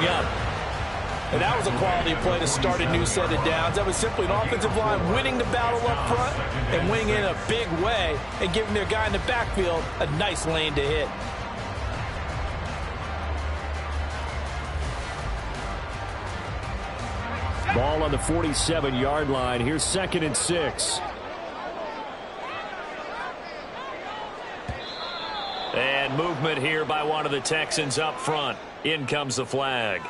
coming up. And that was a quality play to start a new set of downs. That was simply an offensive line winning the battle up front and winning in a big way and giving their guy in the backfield a nice lane to hit. Ball on the 47-yard line. Here's 2nd and 6. And movement here by one of the Texans up front. In comes the flag.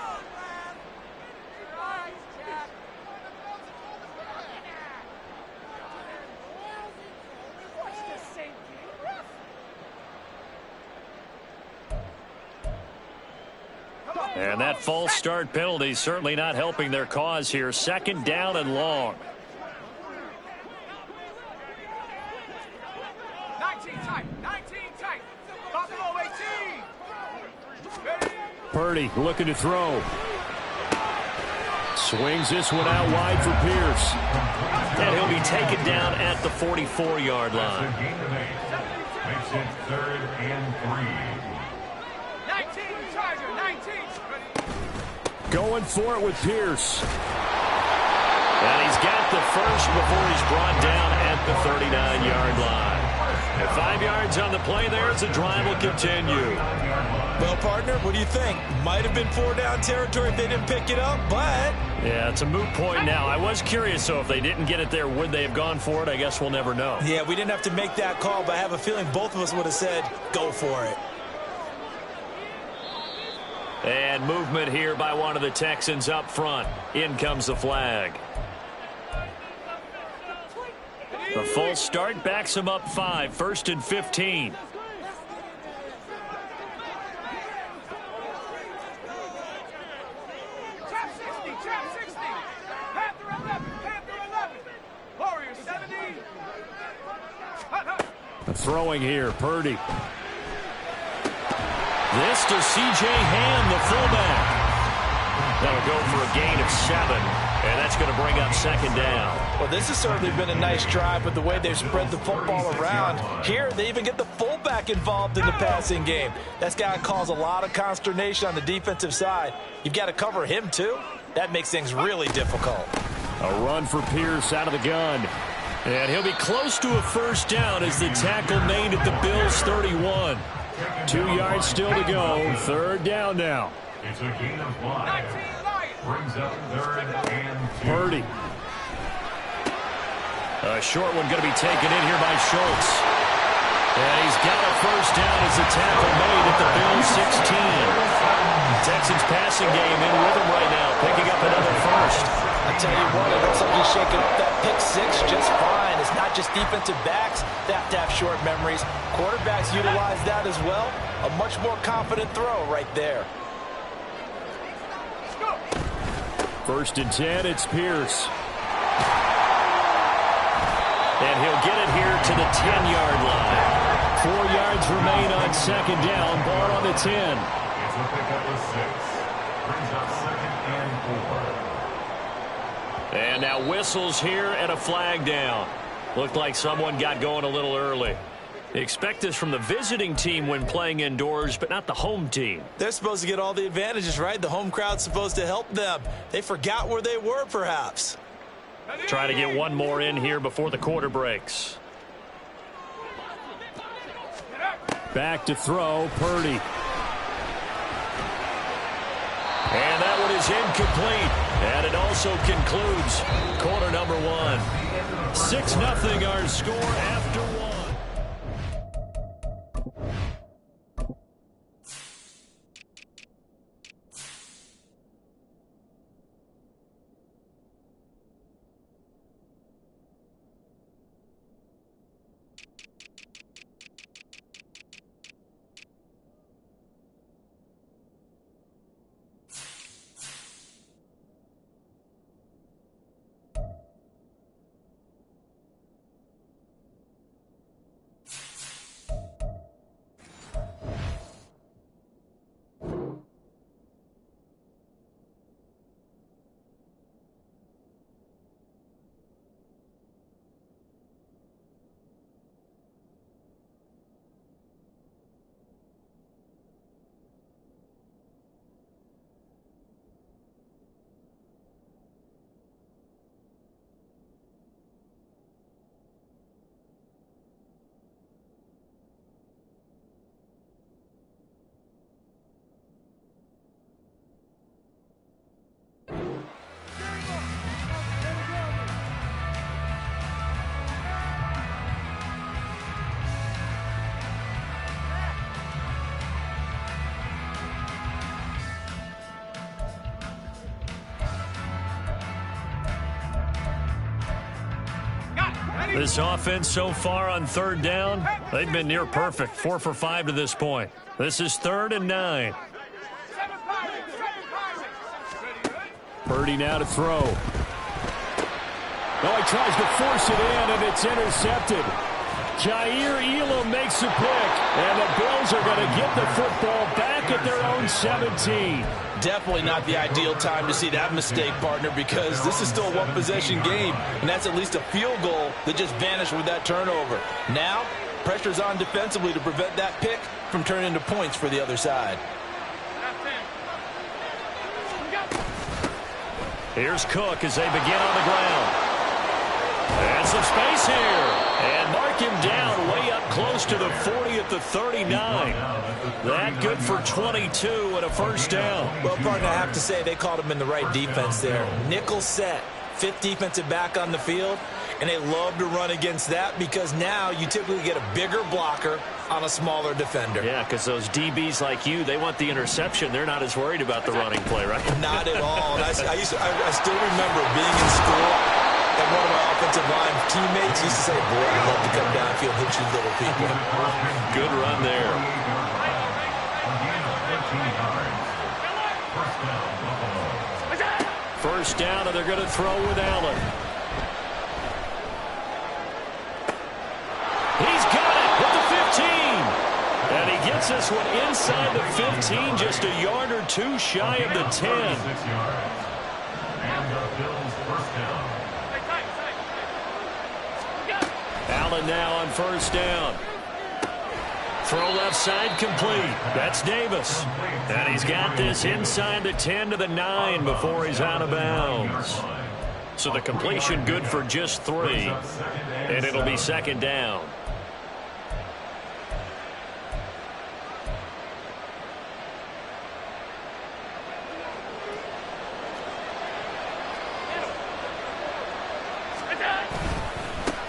And that false start penalty certainly not helping their cause here. 2nd down and long. 19 tight. Buffalo 18. Purdy looking to throw. Swings this one out wide for Pierce. And he'll be taken down at the 44-yard line. Makes it 3rd and 3. 19, Charger, 19. Going for it with Pierce. And he's got the first before he's brought down at the 39-yard line. And 5 yards on the play there as the drive will continue. Well, partner, what do you think? Might have been 4-down territory if they didn't pick it up, but... Yeah, it's a moot point now. I was curious, so if they didn't get it there, would they have gone for it? I guess we'll never know. Yeah, we didn't have to make that call, but I have a feeling both of us would have said, go for it. And movement here by one of the Texans up front. In comes the flag. The false start backs him up 5. 1st and 15. Trap 60. Panther 11. Warriors 70. Throwing here, Purdy. This to C.J. Ham, the fullback. That'll go for a gain of 7, and that's going to bring up 2nd down. Well, this has certainly been a nice drive with the way they've spread the football around. Here, they even get the fullback involved in the passing game. That's got to cause a lot of consternation on the defensive side. You've got to cover him, too. That makes things really difficult. A run for Pierce out of the gun. And he'll be close to a 1st down as the tackle made at the Bills' 31. 2 yards still to go. 3rd down now. It's a gain of 5. Brings up 3rd and 2. Purdy. A short one going to be taken in here by Schultz. And he's got a 1st down as the tackle made at the Bills' 16. Texans passing game in rhythm right now, picking up another 1st. I tell you what, it looks like he's shaking up that pick 6 just fine. It's not just defensive backs that have to have short memories. Quarterbacks utilize that as well. A much more confident throw right there. 1st and 10, it's Pierce. And he'll get it here to the 10-yard line. 4 yards remain on 2nd down. Ball on the 10. It's a pickup of 6. Brings up 2nd and 4. And now whistles here and a flag down. Looked like someone got going a little early. They expect this from the visiting team when playing indoors, but not the home team. They're supposed to get all the advantages, right? The home crowd's supposed to help them. They forgot where they were, perhaps. Trying to get one more in here before the quarter breaks. Back to throw, Purdy. And that one is incomplete. And it also concludes quarter number 1. 6-0 our score after 1. This offense so far on third down, they've been near perfect, 4 for 5 to this point. This is 3rd and 9. Purdy now to throw. Oh, he tries to force it in, and it's intercepted. Jair Elam makes a pick, and the Bills are going to get the football back at their own 17. Definitely not the ideal time to see that mistake, partner, because this is still a one-possession game, and that's at least a field goal that just vanished with that turnover. Now, pressure's on defensively to prevent that pick from turning into points for the other side. Here's Cook as they begin on the ground. And some space here. And mark him down way up close to the 40 at the 39. That good for 22 and a first down. Well, partner, I have to say they called him in the right defense there. Nickel set, 5th defensive back on the field, and they love to run against that because now you typically get a bigger blocker on a smaller defender. Yeah, because those DBs like you, they want the interception. They're not as worried about the running play, right? Not at all. And I still remember being in school, and one of my offensive line teammates used to say, boy, I'd love to come downfield, hit you little people. Good run there. First down, and they're going to throw with Allen. He's got it with the 15. And he gets this one inside the 15, just a yard or two shy of the 10. And the Bills first down. Allen now on first down. Throw left side complete. That's Davis. And he's got this inside the 10 to the 9 before he's out of bounds. So the completion good for just 3. And it'll be second down.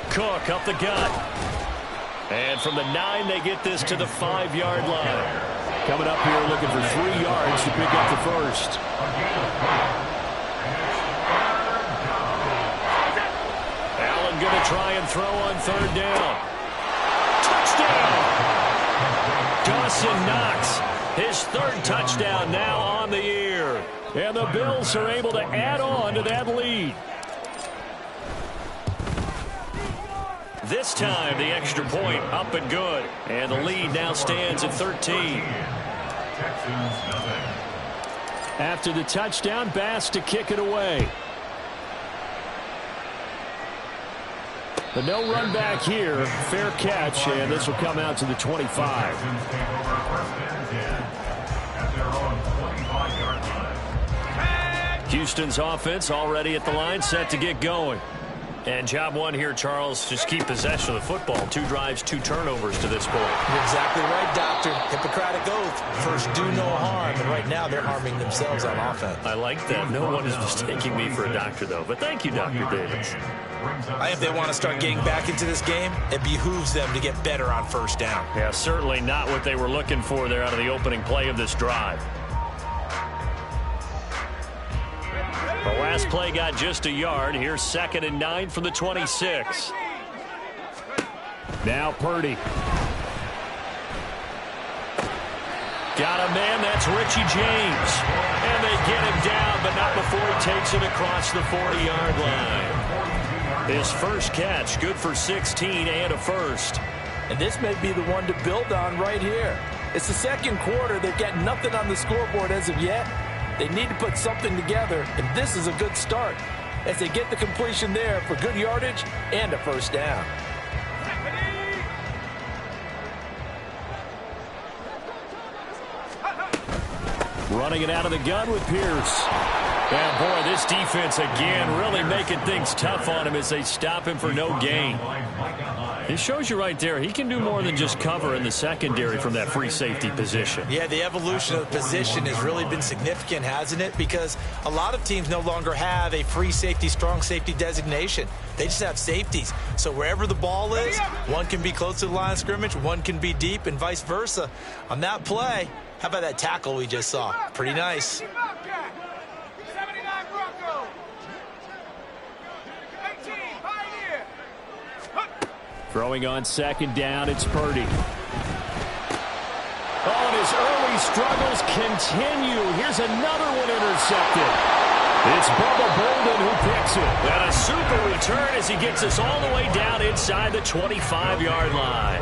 Cook up the gut. And from the 9, they get this to the 5-yard line. Coming up here looking for 3 yards to pick up the first. Allen going to try and throw on third down. Touchdown! Dawson Knox, his 3rd touchdown now on the year. And the Bills are able to add on to that lead. This time, the extra point up and good. And the lead now stands at 13. After the touchdown, Bass to kick it away. But no run back here. Fair catch, and this will come out to the 25. Houston's offense already at the line, set to get going. And job one here, Charles, just keep possession of the football. 2 drives, 2 turnovers to this point. You're exactly right, Doctor. Hippocratic oath. First, do no harm. And right now, they're harming themselves on offense. I like that. No one is mistaking me for a doctor, though. But thank you, Dr. Davis. If they want to start getting back into this game, it behooves them to get better on first down. Yeah, certainly not what they were looking for there out of the opening play of this drive. The last play got just a yard. Here's 2nd and 9 from the 26. Now Purdy. Got a man, that's Richie James. And they get him down, but not before he takes it across the 40-yard line. His first catch, good for 16 and a first. And this may be the one to build on right here. It's the second quarter. They've got nothing on the scoreboard as of yet. They need to put something together, and this is a good start as they get the completion there for good yardage and a first down. Running it out of the gun with Pierce. And, boy, this defense again really making things tough on him as they stop him for no gain. It shows you right there, he can do more than just cover in the secondary from that free safety position. Yeah, the evolution of the position has really been significant, hasn't it? Because a lot of teams no longer have a free safety, strong safety designation. They just have safeties. So wherever the ball is, one can be close to the line of scrimmage, one can be deep, and vice versa. On that play, how about that tackle we just saw? Pretty nice. Throwing on second down, it's Purdy. Oh, and his early struggles continue. Here's another one intercepted. It's Bubba Bolden who picks it. And a super return as he gets us all the way down inside the 25-yard line.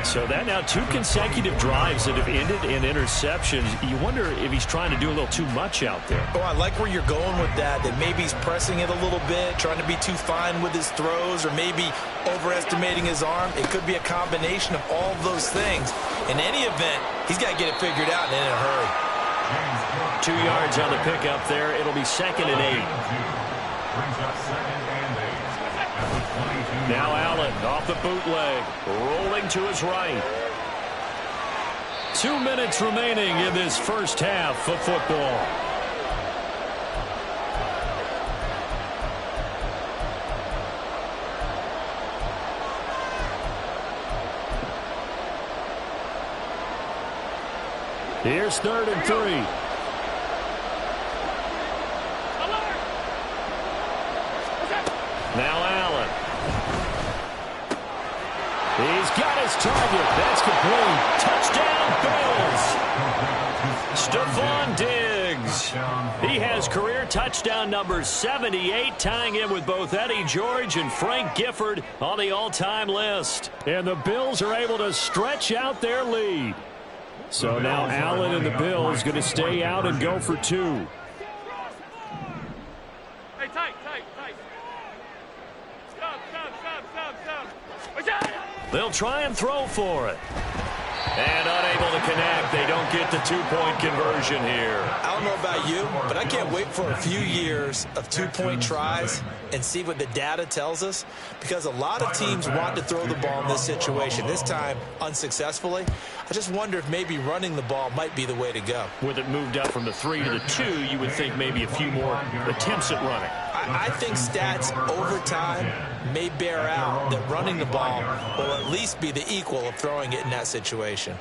So that now 2 consecutive drives that have ended in interceptions. You wonder if he's trying to do a little too much out there. Oh, I like where you're going with that maybe he's pressing it a little bit, trying to be too fine with his throws, or maybe overestimating his arm. It could be a combination of all of those things. In any event, he's got to get it figured out and in a hurry. 2 yards on the pickup there. It'll be 2nd and 8. Now Allen off the bootleg, rolling to his right. 2 minutes remaining in this first half of football. Here's 3rd and 3. Now Allen. He's got his target. That's complete. Touchdown, Bills. Stephon Diggs. He has career touchdown number 78, tying him with both Eddie George and Frank Gifford on the all-time list. And the Bills are able to stretch out their lead. So now Allen and the Bills going to stay out and go for 2. Hey, tight. Stop. They'll try and throw for it. And unable to connect. They don't get the 2-point conversion here. I don't know about you, but I can't wait for a few years of 2-point tries and see what the data tells us, because a lot of teams want to throw the ball in this situation. This time, unsuccessfully. I just wonder if maybe running the ball might be the way to go. With it moved up from the 3 to the 2, you would think maybe a few more attempts at running. I think stats over time may bear out that running the ball will at least be the equal of throwing it in that situation.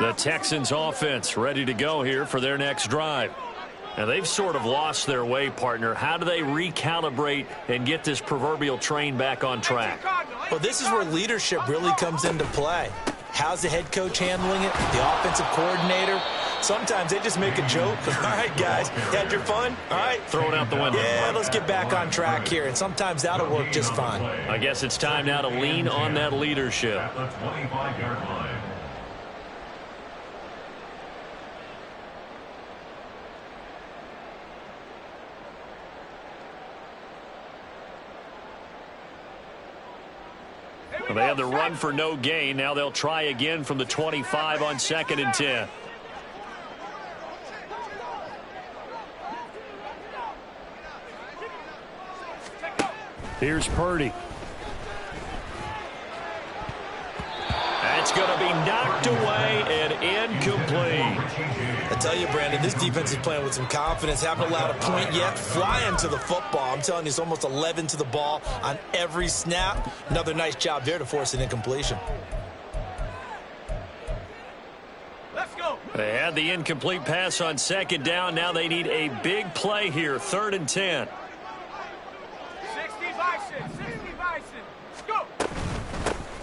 The Texans offense ready to go here for their next drive. And they've sort of lost their way, partner. How do they recalibrate and get this proverbial train back on track? Well, this is where leadership really comes into play. How's the head coach handling it? The offensive coordinator? Sometimes they just make a joke. All right, guys, you had your fun? All right. Throw it out the window. Yeah, let's get back on track here. And sometimes that'll work just fine. I guess it's time now to lean on that leadership. At the 25-yard line. They had the run for no gain. Now they'll try again from the 25 on 2nd and 10. Here's Purdy. That's going to be knocked away and incomplete. I tell you, Brandon, this defense is playing with some confidence. Haven't allowed a point yet. Flying to the football. I'm telling you, it's almost 11 to the ball on every snap. Another nice job there to force an incompletion. Let's go. They had the incomplete pass on 2nd down. Now they need a big play here. 3rd and 10. 60 Bison. Go.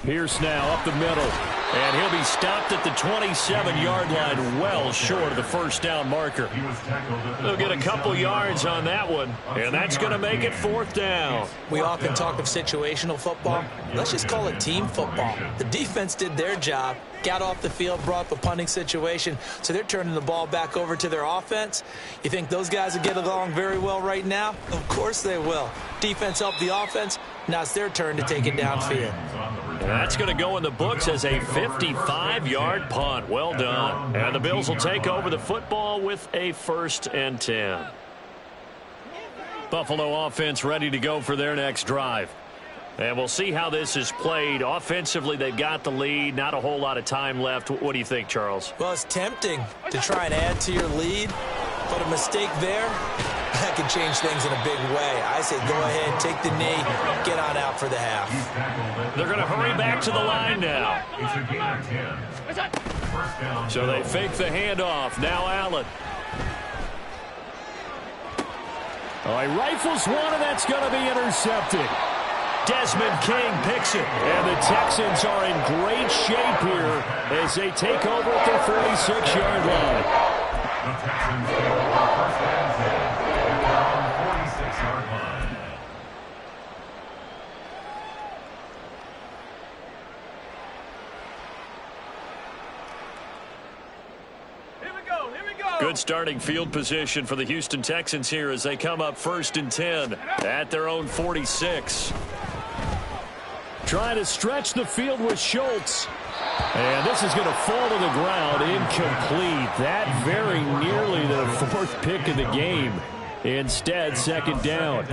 Pierce now up the middle. And he'll be stopped at the 27-yard line, well short of the first down marker. They'll get a couple yards on that one, and that's going to make it 4th down. We often talk of situational football. Let's just call it team football. The defense did their job, got off the field, brought up a punting situation, so they're turning the ball back over to their offense. You think those guys will get along very well right now? Of course they will. Defense helped the offense. Now it's their turn to take it downfield. And that's going to go in the books as a 55-yard punt. Well done. And the Bills will take over the football with a 1st and 10. Buffalo offense ready to go for their next drive. And we'll see how this is played. Offensively, they've got the lead. Not a whole lot of time left. What do you think, Charles? Well, it's tempting to try and add to your lead, but a mistake there that can change things in a big way. I say go ahead, take the knee, get on out for the half. They're going to hurry back to the line now. So they fake the handoff. Now Allen. Oh, he rifles one, and that's going to be intercepted. Desmond King picks it. And the Texans are in great shape here as they take over at their 46-yard line. The Texans take over first and 10 at their own 46-yard line. Here we go, here we go. Good starting field position for the Houston Texans here as they come up 1st and 10 at their own 46. Trying to stretch the field with Schultz. And this is going to fall to the ground, incomplete. That very nearly the 4th pick of the game. Instead, 2nd down.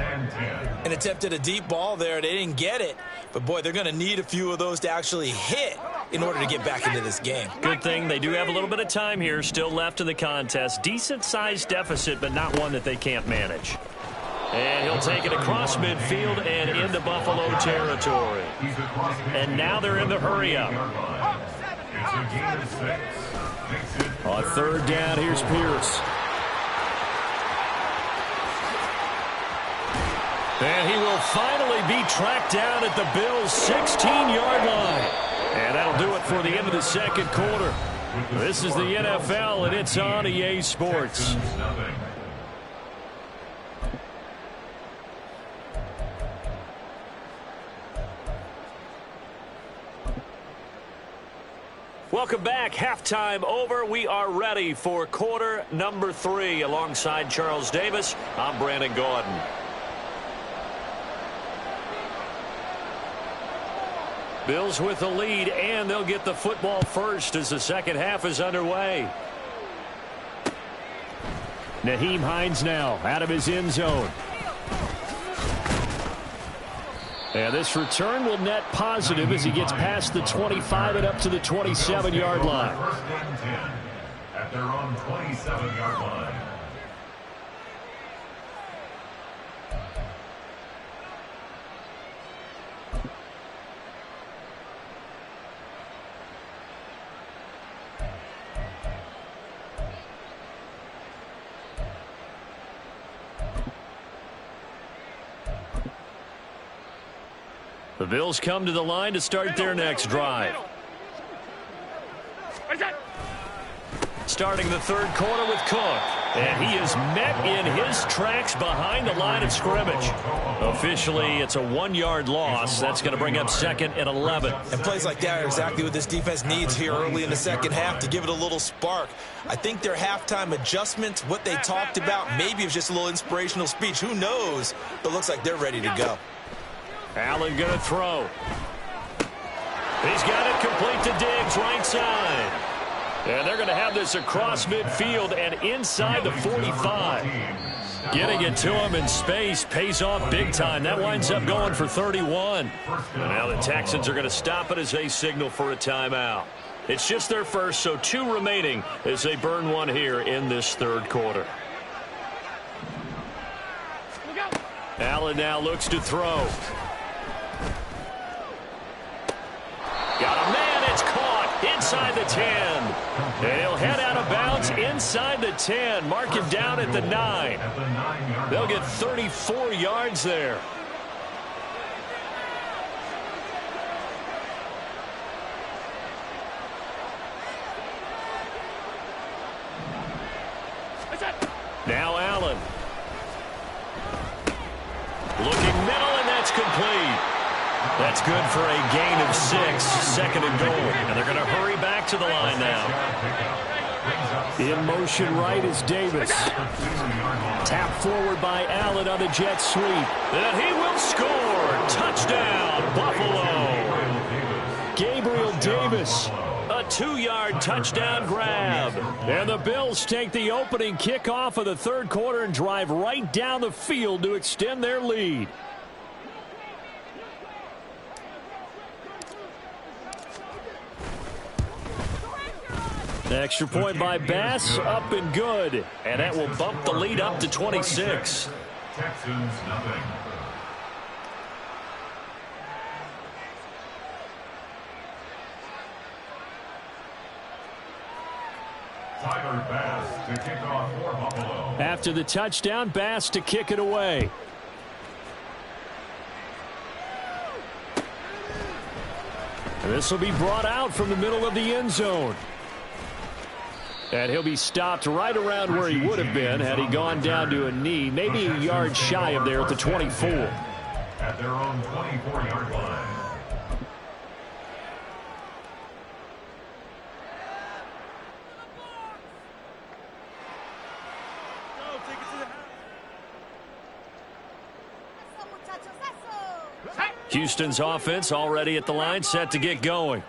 And attempted a deep ball there. They didn't get it. But, boy, they're going to need a few of those to actually hit in order to get back into this game. Good thing they do have a little bit of time here still left in the contest. Decent-sized deficit, but not one that they can't manage. And he'll take it across midfield and into Buffalo territory. And now they're in the hurry-up. On 3rd down, here's Pierce. And he will finally be tracked down at the Bills' 16-yard line. And that'll do it for the end of the 2nd quarter. This is the NFL, and it's on EA Sports. Welcome back. Halftime over. We are ready for quarter number 3. Alongside Charles Davis, I'm Brandon Gordon. Bills with the lead, and they'll get the football first as the second half is underway. Nyheim Hines now out of his end zone. And this return will net positive as he gets past the 25 and up to the 27-yard line. First and 10 at their own 27-yard line. The Bills come to the line to start their next drive. Starting the 3rd quarter with Cook. And he is met in his tracks behind the line of scrimmage. Officially, it's a 1-yard loss. That's going to bring up 2nd and 11. And plays like that are exactly what this defense needs here early in the second half to give it a little spark. I think their halftime adjustments, what they talked about, maybe it was just a little inspirational speech. Who knows? But it looks like they're ready to go. Allen going to throw. He's got it complete to Diggs, right side. And they're going to have this across midfield and inside the 45. Getting it to him in space pays off big time. That winds up going for 31. And now the Texans are going to stop it as they signal for a timeout. It's just their first, so 2 remaining as they burn one here in this 3rd quarter. Allen now looks to throw. Got a man, it's caught inside the 10. And he'll head out of bounds inside the 10. Mark him down at the 9. They'll get 34 yards there. Now Allen. Looking middle, and that's complete. That's good for a gain of 6, 2nd and goal. And they're going to hurry back to the line now. In motion right is Davis. Tap forward by Allen on the jet sweep. And he will score. Touchdown, Buffalo. Gabriel Davis. A 2-yard touchdown grab. And the Bills take the opening kickoff of the 3rd quarter and drive right down the field to extend their lead. Extra point by Bass, up and good. And that will bump the lead up to 26. Texans nothing. Tyler Bass to kick off for Buffalo. After the touchdown, Bass to kick it away. This will be brought out from the middle of the end zone. And he'll be stopped right around where he would have been had he gone down to a knee, maybe a yard shy of there at the 24. At their own 24-yard line. Houston's offense already at the line, set to get going.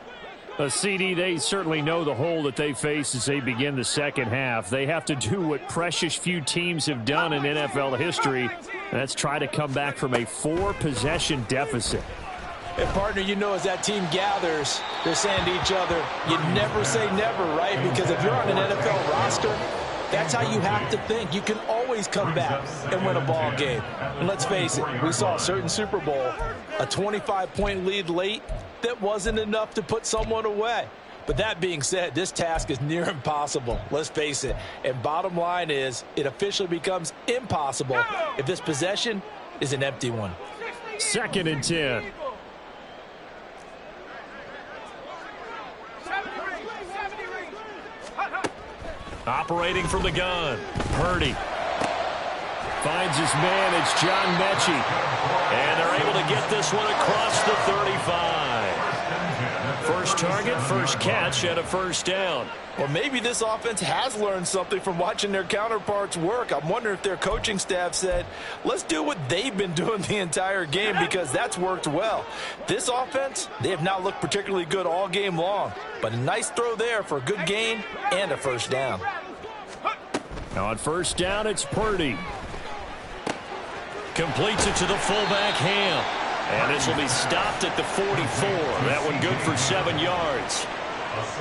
CD, they certainly know the hole that they face as they begin the second half. They have to do what precious few teams have done in NFL history, and that's try to come back from a 4-possession deficit. And, partner, you know as that team gathers, they're saying to each other, you never say never, right? Because if you're on an NFL roster, that's how you have to think. You can always come back and win a ball game. And let's face it, we saw a certain Super Bowl, a 25-point lead late, that wasn't enough to put someone away. But that being said, this task is near impossible. Let's face it. And bottom line is, it officially becomes impossible if this possession is an empty one. 2nd and 10. Operating from the gun, Purdy finds his man. It's John Mechie, and they're able to get this one across the 35. First target, first catch, and a first down. Well, maybe this offense has learned something from watching their counterparts work. I'm wondering if their coaching staff said, let's do what they've been doing the entire game, because that's worked well. This offense, they have not looked particularly good all game long, but a nice throw there for a good gain and a first down. Now on first down, it's Purdy. Completes it to the fullback, Ham. And this will be stopped at the 44. That one good for 7 yards.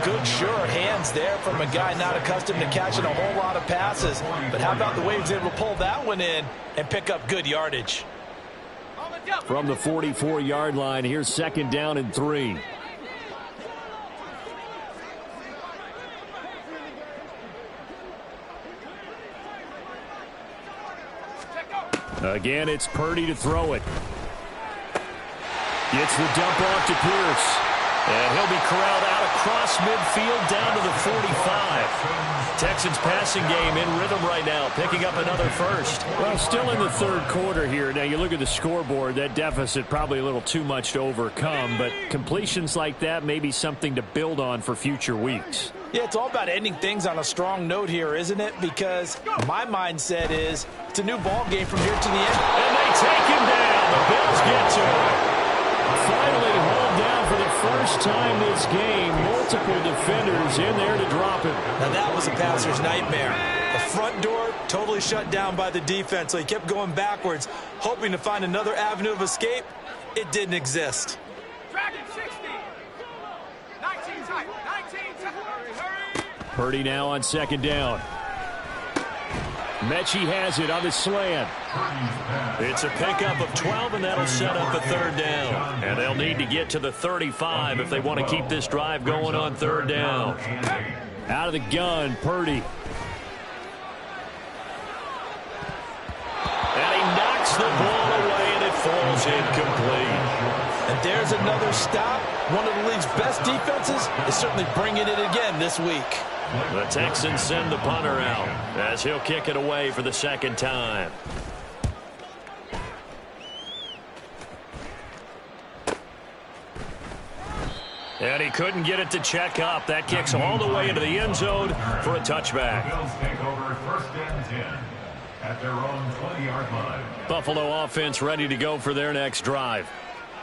Good, sure hands there from a guy not accustomed to catching a whole lot of passes. But how about the way he was able to pull that one in and pick up good yardage? From the 44-yard line, here's 2nd down and 3. Again, it's Purdy to throw it. Gets the dump off to Pierce. And he'll be corralled out across midfield down to the 45. Texans passing game in rhythm right now, picking up another first. Well, still in the 3rd quarter here. Now, you look at the scoreboard, that deficit probably a little too much to overcome, but completions like that may be something to build on for future weeks. Yeah, it's all about ending things on a strong note here, isn't it? Because my mindset is it's a new ball game from here to the end. And they take him down. The Bills get to him. Finally hauled down for the first time this game. Multiple defenders in there to drop him. Now that was a passer's nightmare. The front door totally shut down by the defense, so he kept going backwards, hoping to find another avenue of escape. It didn't exist. Dragon 60. 19 tight. 19 tight. Hurry. Purdy now on 2nd down. Mechie has it on the slant. It's a pickup of 12, and that'll set up a 3rd down. And they'll need to get to the 35 if they want to keep this drive going on 3rd down. Out of the gun, Purdy. And he knocks the ball away, and it falls incomplete. And there's another stop. One of the league's best defenses is certainly bringing it again this week. The Texans send the punter out as he'll kick it away for the 2nd time. And he couldn't get it to check up. That kicks all the way into the end zone for a touchback. Bills take over 1st and 10 at their own 20-yard line. Buffalo offense ready to go for their next drive.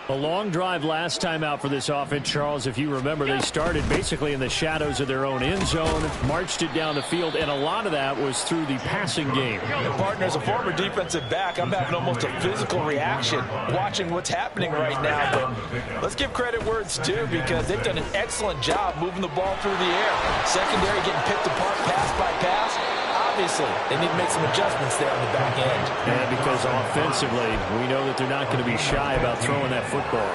A long drive last time out for this offense, Charles. If you remember, they started basically in the shadows of their own end zone, marched it down the field, and a lot of that was through the passing game. And partner, as a former defensive back, I'm having almost a physical reaction watching what's happening right now. But let's give credit where it's due, because they've done an excellent job moving the ball through the air. Secondary getting picked apart pass by pass. Obviously, they need to make some adjustments there on the back end. Yeah, because offensively, we know that they're not going to be shy about throwing that football.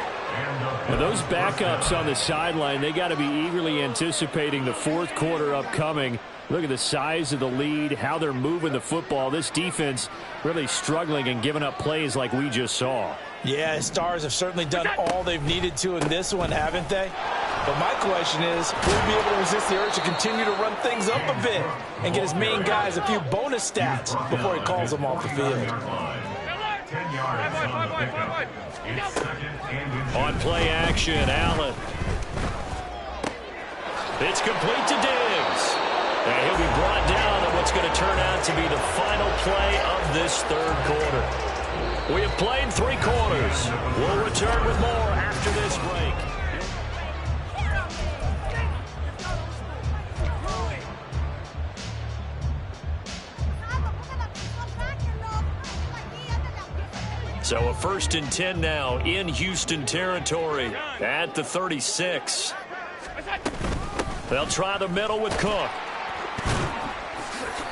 Now, those backups on the sideline, they got to be eagerly anticipating the fourth quarter upcoming. Look at the size of the lead, how they're moving the football. This defense really struggling and giving up plays like we just saw. Yeah, Stars have certainly done all they've needed to in this one, haven't they? But my question is, will we be able to resist the urge to continue to run things up a bit and get his main guys a few bonus stats before he calls them off the field? 10 yards on the pickup. It's second and 10. On play action, Allen. It's complete to Diggs. And he'll be brought down at what's going to turn out to be the final play of this third quarter. We have played 3 quarters. We'll return with more after this break. So a 1st and 10 now in Houston territory at the 36. They'll try the middle with Cook.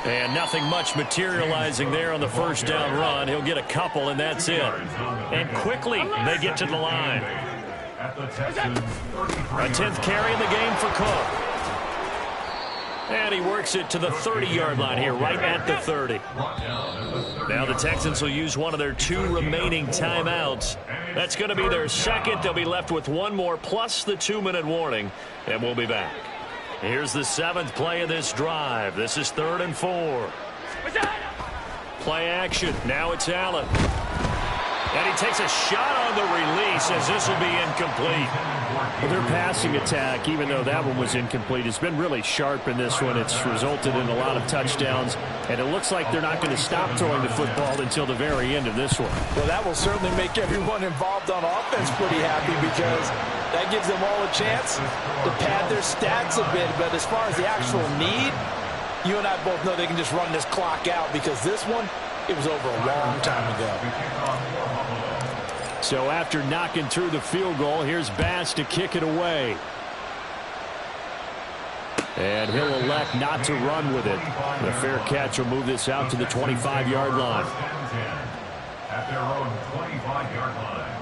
And nothing much materializing there on the first down run. He'll get a couple, and that's it. And quickly, they get to the line. A 10th carry in the game for Cook. And he works it to the 30-yard line here, right at the 30. Now the Texans will use one of their 2 remaining timeouts. That's going to be their second. They'll be left with 1 more, plus the 2-minute warning, and we'll be back. Here's the 7th play of this drive. This is 3rd and 4. Play action. Now it's Allen. And he takes a shot on the release as this will be incomplete. Well, their passing attack, even though that one was incomplete, has been really sharp in this one. It's resulted in a lot of touchdowns, and it looks like they're not going to stop throwing the football until the very end of this one. Well, that will certainly make everyone involved on offense pretty happy, because that gives them all a chance to pad their stats a bit. But as far as the actual need, you and I both know they can just run this clock out, because this one, it was over a long time ago. So after knocking through the field goal, here's Bass to kick it away. And he'll elect not to run with it. The fair catch will move this out to the 25-yard line. At their own 25-yard line.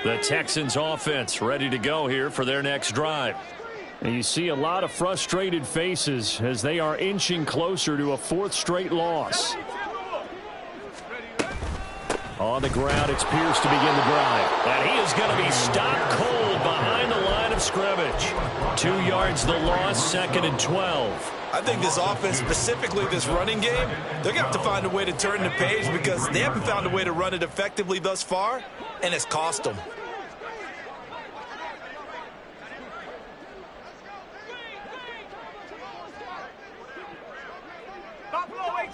The Texans offense ready to go here for their next drive. And you see a lot of frustrated faces as they are inching closer to a 4th straight loss. On the ground, it's Pierce to begin the drive. And he is going to be stopped cold behind the line of scrimmage. 2 yards the loss, 2nd and 12. I think this offense, specifically this running game, they're going to have to find a way to turn the page, because they haven't found a way to run it effectively thus far, and it's cost them. Buffalo 18.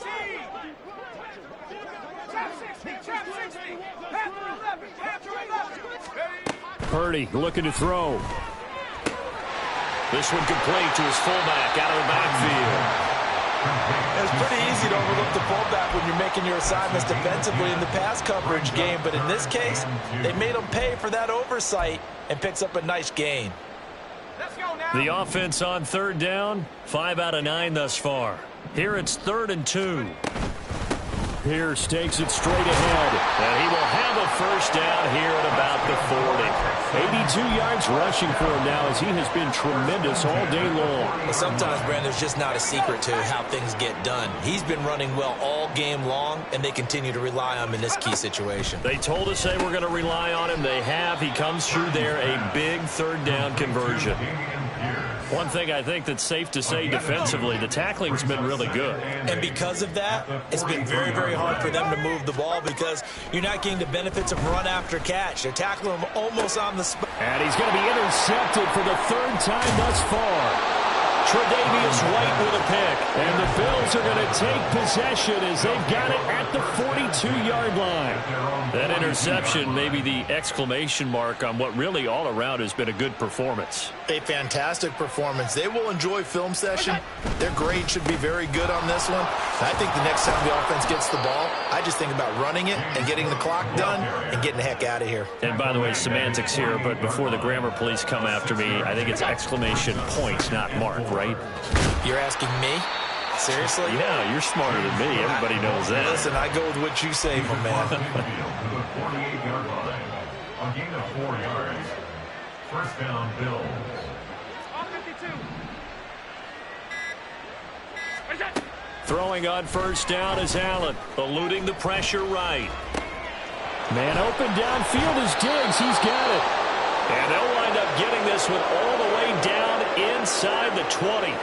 Trap 60, trap 60. Panther 11, Panther 11. Purdy looking to throw. This one complete to his fullback out of the backfield. It's pretty easy to overlook the fullback when you're making your assignments defensively in the pass coverage game, but in this case, they made him pay for that oversight and picks up a nice gain. Let's go now. The offense on 3rd down, 5 out of 9 thus far. Here it's 3rd and 2. Pierce takes it straight ahead. And he will have a first down here at about the 40. 82 yards rushing for him now, as he has been tremendous all day long. But sometimes, Brandon, there's just not a secret to how things get done. He's been running well all game long, and they continue to rely on him in this key situation. They told us they were going to rely on him. They have. He comes through there, a big 3rd down conversion. One thing I think that's safe to say defensively, the tackling's been really good. And because of that, it's been very, very hard for them to move the ball, because you're not getting the benefits of run after catch. They're tackling them almost on the spot. And he's going to be intercepted for the third time thus far. Tre'Davious White with a pick. And the Bills are going to take possession as they've got it at the 42-yard line. That interception may be the exclamation mark on what really all around has been a good performance. A fantastic performance. They will enjoy film session. Their grade should be very good on this one. I think the next time the offense gets the ball, I just think about running it and getting the clock done and getting the heck out of here. And by the way, semantics here, but before the grammar police come after me, I think it's exclamation point, not mark, right? You're asking me? Seriously? Yeah, you're smarter than me. Everybody knows that. Listen, I go with what you say, my man. 48-yard line. A gain of 4 yards. First down, Bills. On 52. Throwing on first down is Allen, eluding the pressure right. Man open downfield is Diggs. He's got it. And they'll wind up getting this one all the way down inside the 20.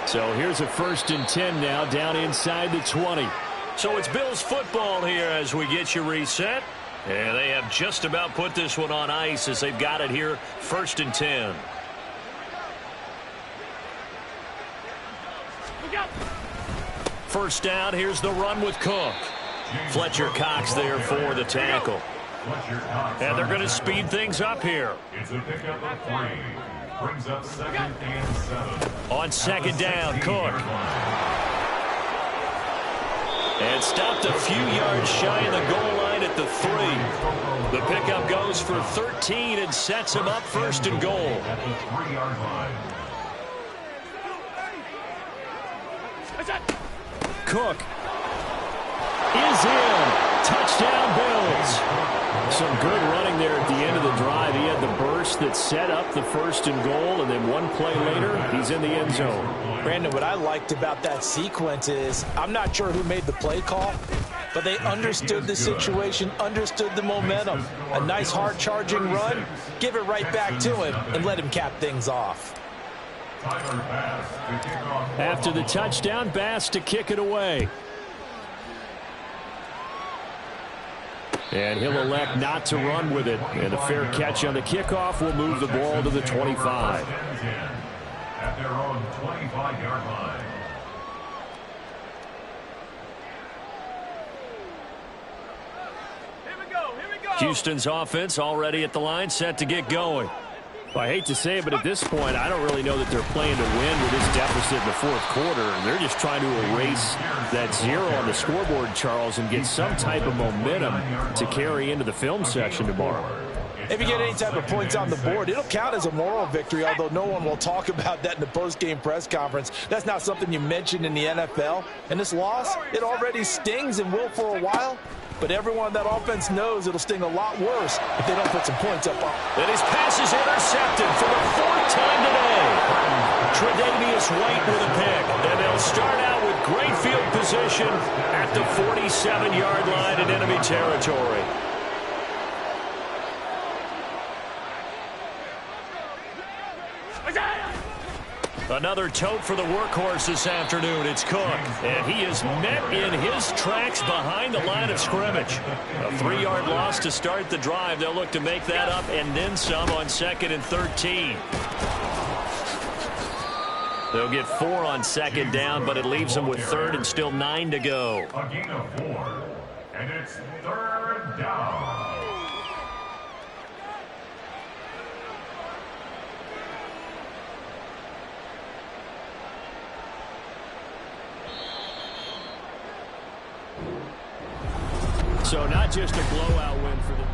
So here's a 1st and 10 now, down inside the 20. So it's Bills football here as we get you reset. And they have just about put this one on ice as they've got it here, 1st and 10. First down, here's the run with Cook. Fletcher Cox there for the tackle. And they're going to speed things up here. It's a pickup of 3. Brings up 2nd and 7. On second down, Cook. And stopped a few yards shy of the goal line at the 3. The pickup goes for 13 and sets him up 1st and goal. At the 3-yard line. Cook is in. Touchdown, Bills. Some good running there at the end of the drive. He had the burst that set up the 1st and goal, and then one play later, he's in the end zone. Brandon, what I liked about that sequence is I'm not sure who made the play call, but they understood the situation, understood the momentum. A nice hard-charging run, give it right back to him, and let him cap things off. After the touchdown, Bass to kick it away. And he'll elect not to run with it. And a fair catch on the kickoff will move the ball to the 25. At their own 25-yard line. Here we go. Houston's offense already at the line, set to get going. Well, I hate to say it, but at this point, I don't really know that they're playing to win with this deficit in the 4th quarter. They're just trying to erase that 0 on the scoreboard, Charles, and get some type of momentum to carry into the film section tomorrow. If you get any type of points on the board, it'll count as a moral victory, although no one will talk about that in the post-game press conference. That's not something you mentioned in the NFL. And this loss, it already stings and will for a while. But everyone on that offense knows it'll sting a lot worse if they don't put some points up on. And his pass is intercepted for the 4th time today. Tre'Davious White with a pick. And they'll start out with great field position at the 47-yard line in enemy territory. Another tote for the workhorse this afternoon. It's Cook. And he is met in his tracks behind the line of scrimmage. A 3-yard loss to start the drive. They'll look to make that up and then some on 2nd and 13. They'll get 4 on 2nd down, but it leaves them with 3rd and still 9 to go. A gain of 4. And it's 3rd down. So not just a blowout win for the